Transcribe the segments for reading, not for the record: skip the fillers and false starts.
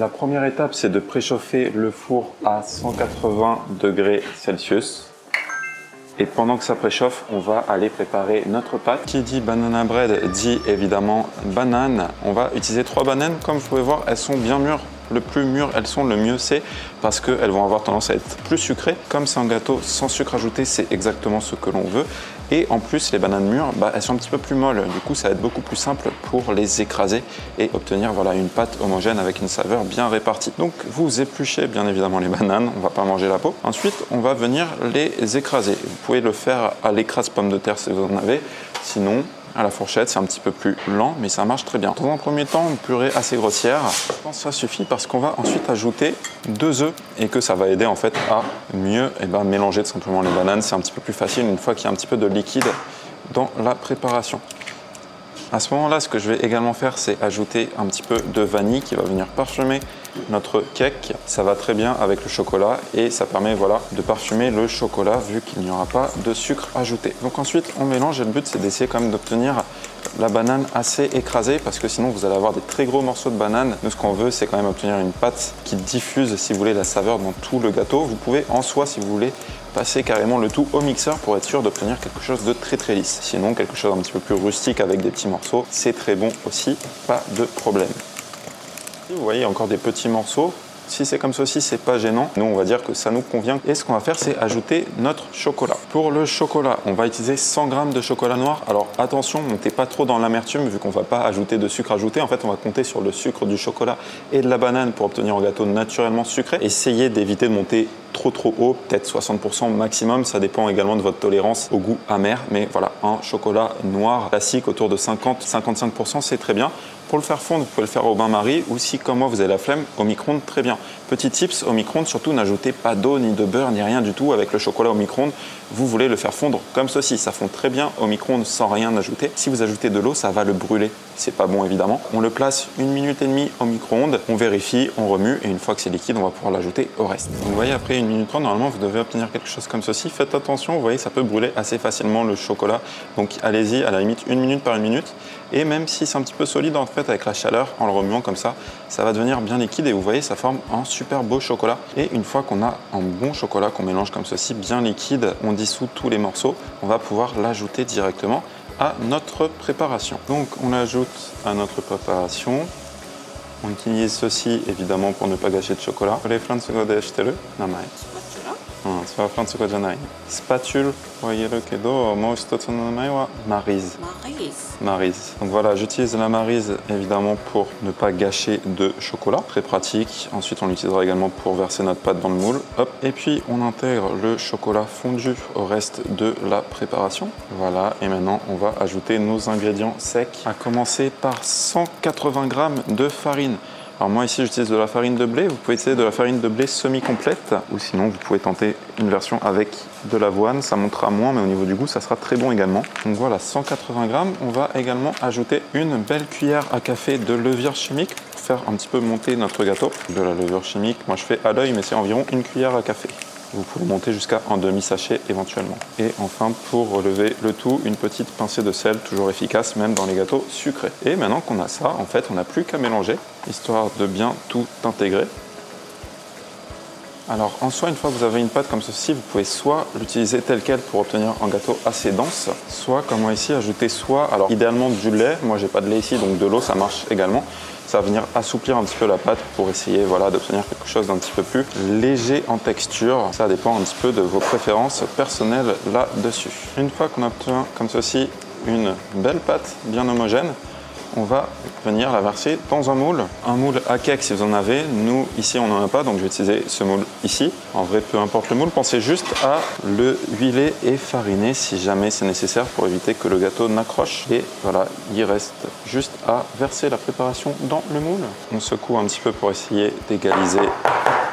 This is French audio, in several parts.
La première étape, c'est de préchauffer le four à 180 degrés Celsius. Et pendant que ça préchauffe, on va aller préparer notre pâte. Qui dit banana bread dit évidemment banane. On va utiliser 3 bananes. Comme vous pouvez voir, elles sont bien mûres. Le plus mûres elles sont, le mieux c'est, parce qu'elles vont avoir tendance à être plus sucrées. Comme c'est un gâteau sans sucre ajouté, c'est exactement ce que l'on veut. Et en plus, les bananes mûres, elles sont un petit peu plus molles. Du coup, ça va être beaucoup plus simple pour les écraser et obtenir voilà, une pâte homogène avec une saveur bien répartie. Donc, vous épluchez bien évidemment les bananes. On ne va pas manger la peau. Ensuite, on va venir les écraser. Vous pouvez le faire à l'écrase pomme de terre si vous en avez. Sinon, à la fourchette, c'est un petit peu plus lent, mais ça marche très bien. Dans un premier temps, une purée assez grossière. Je pense que ça suffit parce qu'on va ensuite ajouter 2 œufs et que ça va aider en fait à mieux mélanger tout simplement les bananes. C'est un petit peu plus facile une fois qu'il y a un petit peu de liquide dans la préparation. À ce moment-là, ce que je vais également faire, c'est ajouter un petit peu de vanille qui va venir parfumer notre cake. Ça va très bien avec le chocolat et ça permet voilà, de parfumer le chocolat vu qu'il n'y aura pas de sucre ajouté. Donc ensuite, on mélange et le but, c'est d'essayer quand même d'obtenir la banane assez écrasée parce que sinon, vous allez avoir des très gros morceaux de banane. Nous, ce qu'on veut, c'est quand même obtenir une pâte qui diffuse, si vous voulez, la saveur dans tout le gâteau. Vous pouvez en soi, si vous voulez, passer carrément le tout au mixeur pour être sûr d'obtenir quelque chose de très lisse. Sinon, quelque chose un petit peu plus rustique avec des petits morceaux, c'est très bon aussi, pas de problème. Vous voyez encore des petits morceaux. Si c'est comme ceci, c'est pas gênant. Nous, on va dire que ça nous convient. Et ce qu'on va faire, c'est ajouter notre chocolat. Pour le chocolat, on va utiliser 100 g de chocolat noir. Alors attention, montez pas trop dans l'amertume vu qu'on va pas ajouter de sucre ajouté. En fait, on va compter sur le sucre du chocolat et de la banane pour obtenir un gâteau naturellement sucré. Essayez d'éviter de monter trop haut, peut-être 60% maximum. Ça dépend également de votre tolérance au goût amer. Mais voilà, un chocolat noir classique autour de 50-55%, c'est très bien. Pour le faire fondre, vous pouvez le faire au bain-marie ou si, comme moi, vous avez la flemme, au micro-ondes, très bien. Petit tips, au micro-ondes, surtout, n'ajoutez pas d'eau, ni de beurre, ni rien du tout avec le chocolat au micro-ondes. Vous voulez le faire fondre comme ceci. Ça fond très bien au micro-ondes sans rien ajouter. Si vous ajoutez de l'eau, ça va le brûler. C'est pas bon, évidemment. On le place 1 minute et demie au micro-ondes. On vérifie, on remue et une fois que c'est liquide, on va pouvoir l'ajouter au reste. Vous voyez, après 1 minute 30, normalement, vous devez obtenir quelque chose comme ceci. Faites attention, vous voyez, ça peut brûler assez facilement le chocolat. Donc, allez-y, à la limite, 1 minute par 1 minute. Et même si c'est un petit peu solide, en fait, avec la chaleur, en le remuant comme ça va devenir bien liquide et vous voyez, ça forme un super beau chocolat. Et une fois qu'on a un bon chocolat qu'on mélange comme ceci, bien liquide, on dissout tous les morceaux, on va pouvoir l'ajouter directement à notre préparation. Donc, on l'ajoute à notre préparation. On utilise ceci, évidemment, pour ne pas gâcher de chocolat. Spatule, Maryse. Maryse. Donc voilà, j'utilise la Maryse évidemment pour ne pas gâcher de chocolat. Très pratique. Ensuite, on l'utilisera également pour verser notre pâte dans le moule. Hop. Et puis, on intègre le chocolat fondu au reste de la préparation. Voilà. Et maintenant, on va ajouter nos ingrédients secs. À commencer par 180 g de farine. Alors moi ici j'utilise de la farine de blé, vous pouvez utiliser de la farine de blé semi-complète ou sinon vous pouvez tenter une version avec de l'avoine, ça montera moins mais au niveau du goût ça sera très bon également. Donc voilà, 180 g, on va également ajouter une belle cuillère à café de levure chimique pour faire un petit peu monter notre gâteau. De la levure chimique, moi je fais à l'œil mais c'est environ 1 cuillère à café. Vous pouvez monter jusqu'à un demi-sachet éventuellement. Et enfin, pour relever le tout, une petite pincée de sel, toujours efficace, même dans les gâteaux sucrés. Et maintenant qu'on a ça, en fait, on n'a plus qu'à mélanger, histoire de bien tout intégrer. Alors, en soi, une fois que vous avez une pâte comme ceci, vous pouvez soit l'utiliser tel quel pour obtenir un gâteau assez dense, soit, comme moi ici, ajouter alors idéalement du lait. Moi, j'ai pas de lait ici, donc de l'eau, ça marche également. Ça va venir assouplir un petit peu la pâte pour essayer voilà, d'obtenir quelque chose d'un petit peu plus léger en texture. Ça dépend un petit peu de vos préférences personnelles là-dessus. Une fois qu'on obtient comme ceci une belle pâte bien homogène, on va venir la verser dans un moule à cake si vous en avez. Nous, ici, on n'en a pas, donc je vais utiliser ce moule ici. En vrai, peu importe le moule, pensez juste à le huiler et fariner si jamais c'est nécessaire pour éviter que le gâteau n'accroche. Et voilà, il reste juste à verser la préparation dans le moule. On secoue un petit peu pour essayer d'égaliser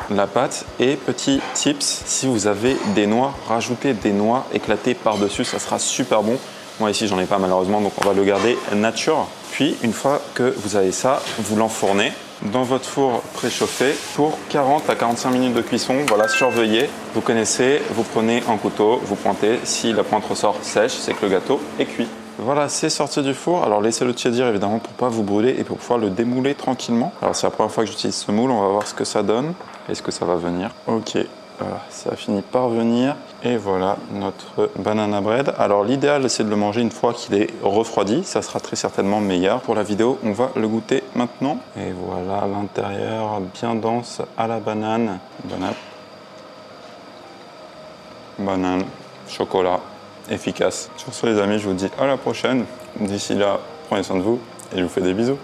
la pâte. Et petit tips, si vous avez des noix, rajoutez des noix éclatées par-dessus, ça sera super bon. Moi ici j'en ai pas malheureusement, donc on va le garder nature. Puis une fois que vous avez ça, vous l'enfournez dans votre four préchauffé pour 40 à 45 minutes de cuisson. Voilà, surveillez. Vous connaissez, vous prenez un couteau, vous pointez. Si la pointe ressort sèche, c'est que le gâteau est cuit. Voilà, c'est sorti du four. Alors laissez-le tiédir évidemment pour pas vous brûler et pour pouvoir le démouler tranquillement. Alors c'est la première fois que j'utilise ce moule, on va voir ce que ça donne. Est-ce que ça va venir? Ok, voilà, ça a fini par venir. Et voilà notre banana bread. Alors l'idéal c'est de le manger une fois qu'il est refroidi, ça sera très certainement meilleur. Pour la vidéo, on va le goûter maintenant. Et voilà l'intérieur bien dense à la banane. Banane, chocolat, efficace. Sur ce les amis, je vous dis à la prochaine. D'ici là, prenez soin de vous et je vous fais des bisous.